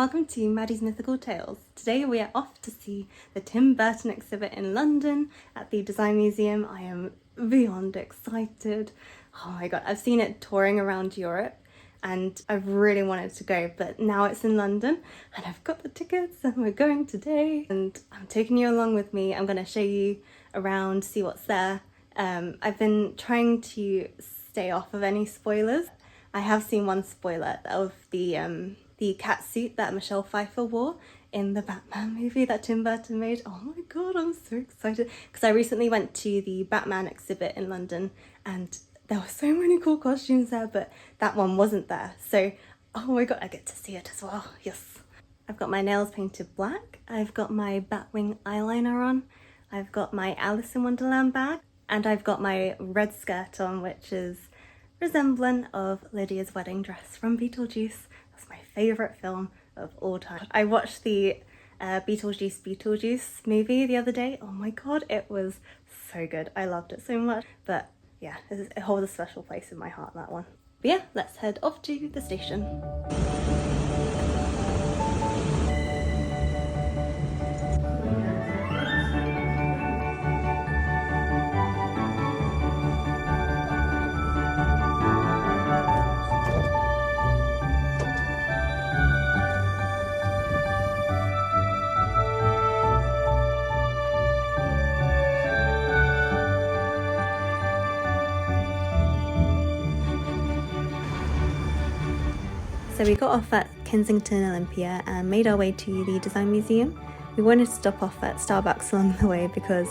welcome to Maddie's Mythical Tales. Today we are off to see the Tim Burton exhibit in London at the Design Museum. I am beyond excited. Oh my god, I've seen it touring around Europe and I've really wanted to go, but now it's in London and I've got the tickets and we're going today and I'm taking you along with me. I'm going to show you around, see what's there. I've been trying to stay off of any spoilers. I have seen one spoiler of the cat suit that Michelle Pfeiffer wore in the Batman movie that Tim Burton made. Oh my god, I'm so excited because I recently went to the Batman exhibit in London and there were so many cool costumes there, but that one wasn't there. So, oh my god, I get to see it as well. Yes. I've got my nails painted black. I've got my Batwing eyeliner on. I've got my Alice in Wonderland bag. And I've got my red skirt on, which is resemblant of Lydia's wedding dress from Beetlejuice. That's my favourite film of all time. I watched the Beetlejuice movie the other day. Oh my god, it was so good. I loved it so much. But yeah, it holds a special place in my heart, that one. But yeah, let's head off to the station. So we got off at Kensington Olympia and made our way to the Design Museum. We wanted to stop off at Starbucks along the way because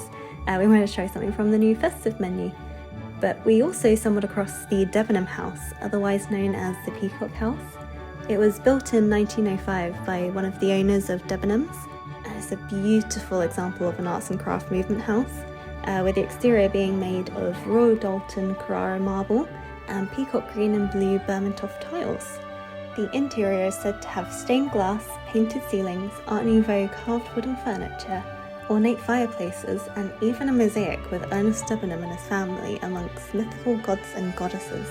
we wanted to try something from the new festive menu. But we also stumbled across the Debenham House, otherwise known as the Peacock House. It was built in 1905 by one of the owners of Debenhams, and it's a beautiful example of an arts and craft movement house, with the exterior being made of Royal Doulton Carrara marble and peacock green and blue Bermontoft tiles. The interior is said to have stained glass, painted ceilings, Art Nouveau carved wooden furniture, ornate fireplaces, and even a mosaic with Ernest Debenham and his family amongst mythical gods and goddesses.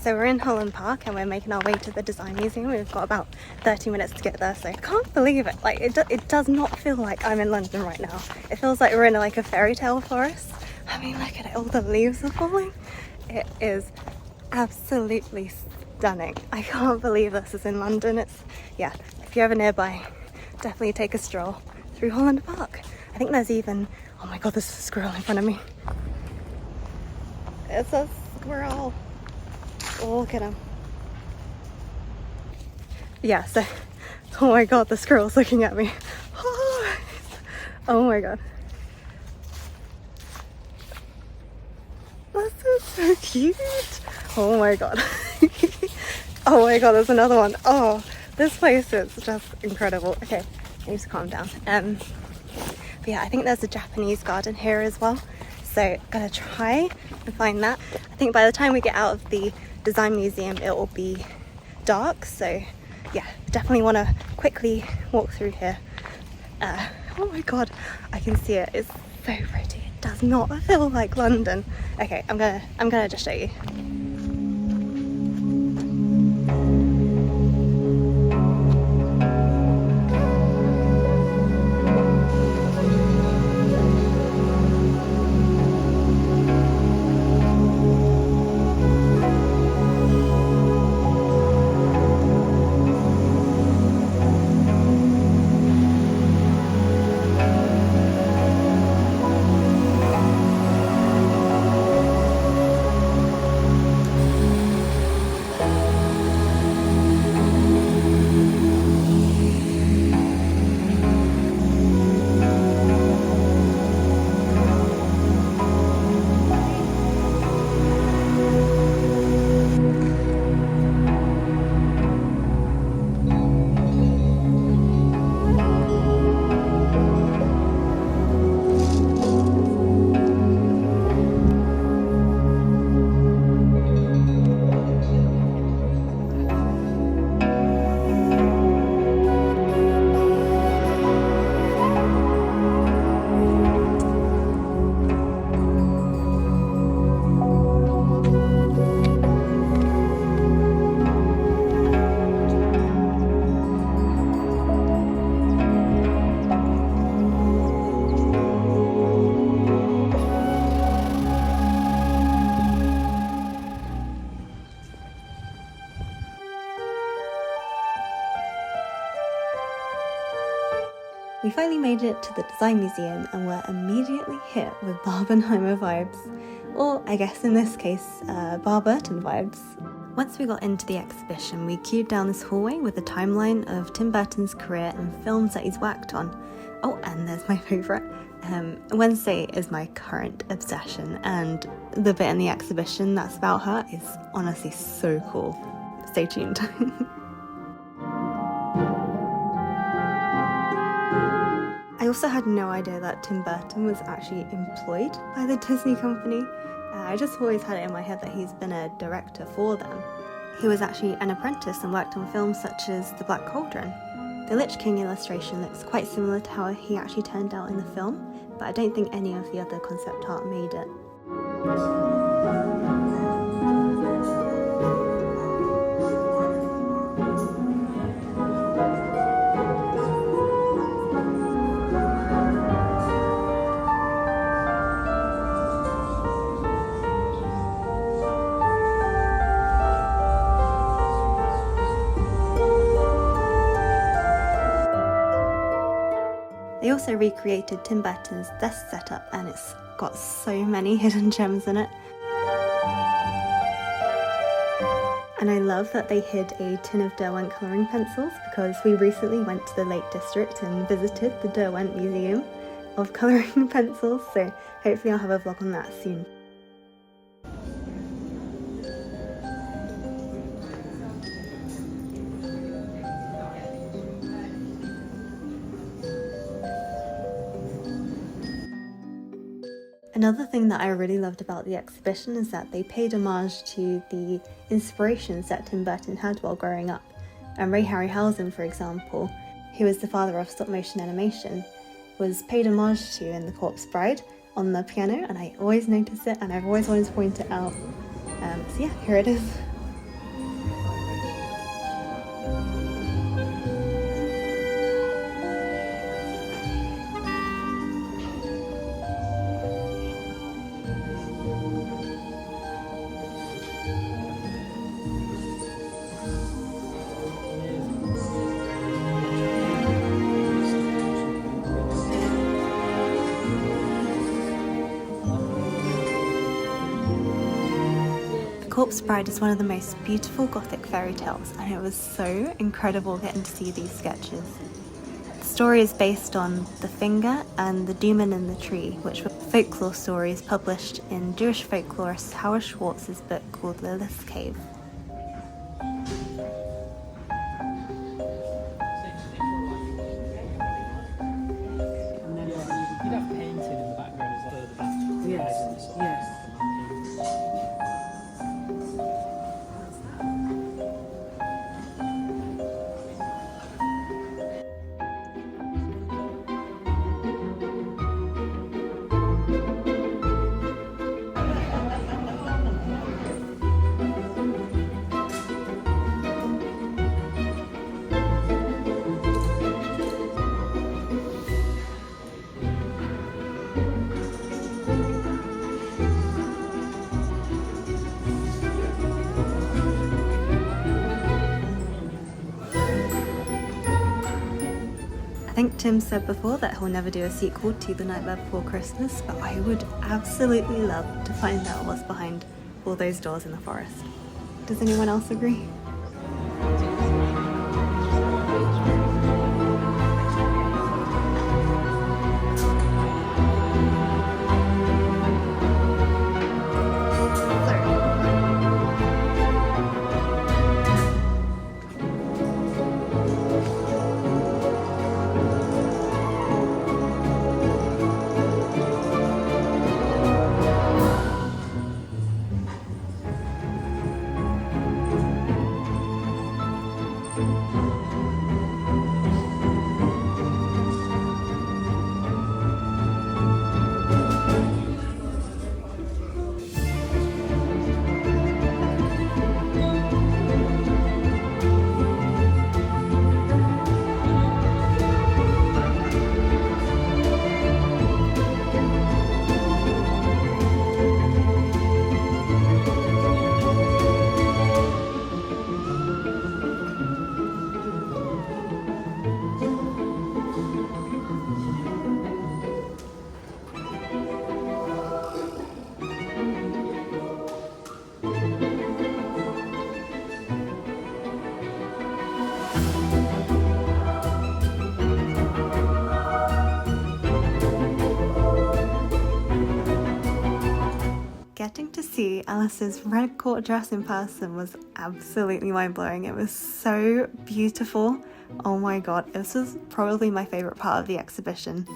So we're in Holland Park and we're making our way to the Design Museum. We've got about 30 minutes to get there, so I can't believe it. Like, it does not feel like I'm in London right now. It feels like we're in like a fairy tale forest. I mean, look at it, all the leaves are falling. It is absolutely stunning. I can't believe this is in London. Yeah, if you're ever nearby, definitely take a stroll through Holland Park. I think there's even, oh my god, there's a squirrel in front of me. It's a squirrel. Oh, look at him. Yeah, so, oh my god, the squirrel's looking at me. Oh my god. This is so cute. Oh my god. Oh my god, there's another one. Oh, this place is just incredible. Okay, I need to calm down. But yeah, I think there's a Japanese garden here as well. So I'm gonna try and find that. I think by the time we get out of the Design Museum it will be dark, so yeah, definitely want to quickly walk through here. Oh my god, I can see it. It's so pretty. It does not feel like London. Okay, I'm gonna just show you. finally made it to the Design Museum and were immediately hit with Barbenheimer vibes. Or, I guess in this case, Burton vibes. Once we got into the exhibition, we queued down this hallway with a timeline of Tim Burton's career and films that he's worked on. Oh, and there's my favourite. Wednesday is my current obsession, and the bit in the exhibition that's about her is honestly so cool. Stay tuned. I also had no idea that Tim Burton was actually employed by the Disney company. I just always had it in my head that he's been a director for them. He was actually an apprentice and worked on films such as The Black Cauldron. The Lich King illustration looks quite similar to how he actually turned out in the film, but I don't think any of the other concept art made it. They also recreated Tim Burton's desk setup, and it's got so many hidden gems in it. And I love that they hid a tin of Derwent colouring pencils, because we recently went to the Lake District and visited the Derwent Museum of Colouring Pencils, so hopefully I'll have a vlog on that soon. Another thing that I really loved about the exhibition is that they paid homage to the inspirations that Tim Burton had while growing up. And Ray Harryhausen, for example, who is the father of stop motion animation, was paid homage to in The Corpse Bride on the piano, and I always notice it and I've always wanted to point it out. So yeah, here it is. Corpse Bride is one of the most beautiful Gothic fairy tales, and it was so incredible getting to see these sketches. The story is based on The Finger and The Demon in the Tree, which were folklore stories published in Jewish folklorist Howard Schwartz's book called Lilith's Cave. I think Tim said before that he'll never do a sequel to The Nightmare Before Christmas, but I would absolutely love to find out what's behind all those doors in the forest. Does anyone else agree? Getting to see Alice's red court dress in person was absolutely mind-blowing. It was so beautiful. Oh my god, this was probably my favourite part of the exhibition.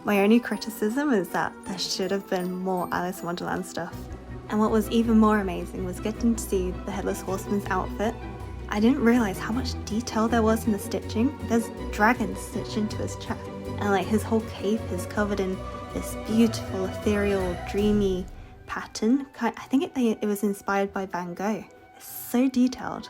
My only criticism is that there should have been more Alice in Wonderland stuff. And what was even more amazing was getting to see the Headless Horseman's outfit. I didn't realise how much detail there was in the stitching. There's dragons stitched into his chest. And like his whole cape is covered in this beautiful, ethereal, dreamy pattern. I think it was inspired by Van Gogh. It's so detailed.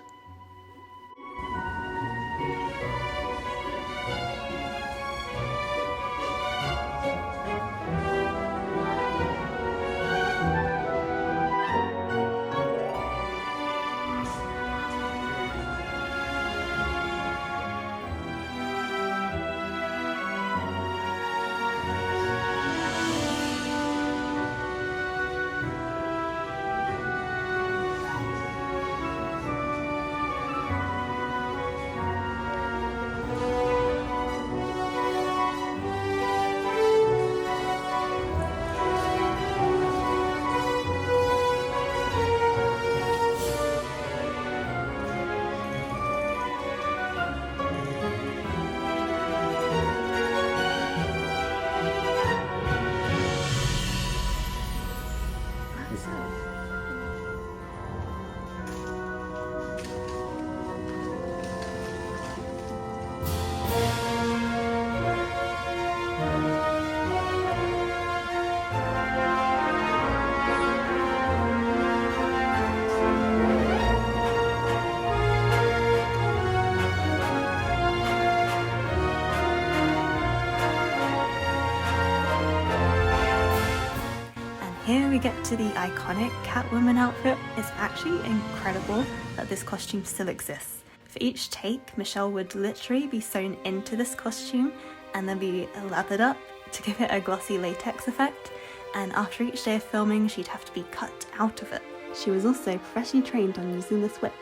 Here we get to the iconic Catwoman outfit. It's actually incredible that this costume still exists. For each take, Michelle would literally be sewn into this costume and then be lathered up to give it a glossy latex effect, and after each day of filming she'd have to be cut out of it. She was also professionally trained on using this whip.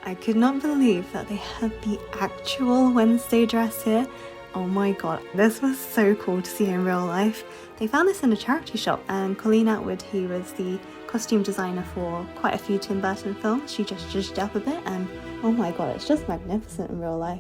I could not believe that they had the actual Wednesday dress here. Oh my god, this was so cool to see in real life. They found this in a charity shop, and Colleen Atwood, who was the costume designer for quite a few Tim Burton films, she just judged up a bit, and oh my god, it's just magnificent in real life.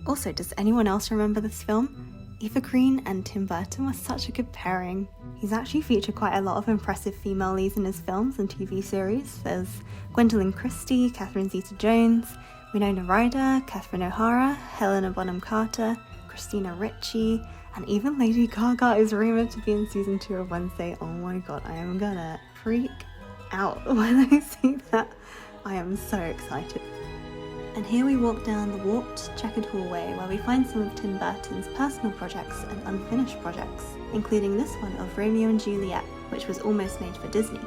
Also, does anyone else remember this film? Eva Green and Tim Burton were such a good pairing. He's actually featured quite a lot of impressive female leads in his films and TV series. There's Gwendolyn Christie, Catherine Zeta-Jones, Winona Ryder, Catherine O'Hara, Helena Bonham Carter, Christina Ricci, and even Lady Gaga is rumoured to be in season 2 of Wednesday. Oh my god, I am gonna freak out when I see that. I am so excited. And here we walk down the warped, checkered hallway where we find some of Tim Burton's personal projects and unfinished projects, including this one of Romeo and Juliet, which was almost made for Disney.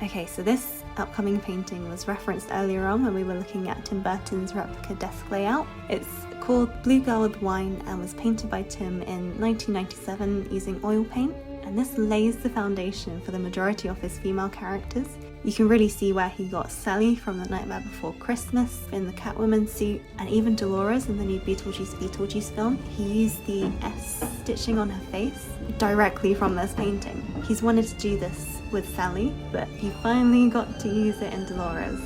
Okay, so this upcoming painting was referenced earlier on when we were looking at Tim Burton's replica desk layout. It's called Blue Girl with Wine and was painted by Tim in 1997 using oil paint, and this lays the foundation for the majority of his female characters. You can really see where he got Sally from The Nightmare Before Christmas in the Catwoman suit, and even Dolores in the new Beetlejuice film. He used the S stitching on her face directly from this painting. He's wanted to do this with Sally, but he finally got to use it in Dolores.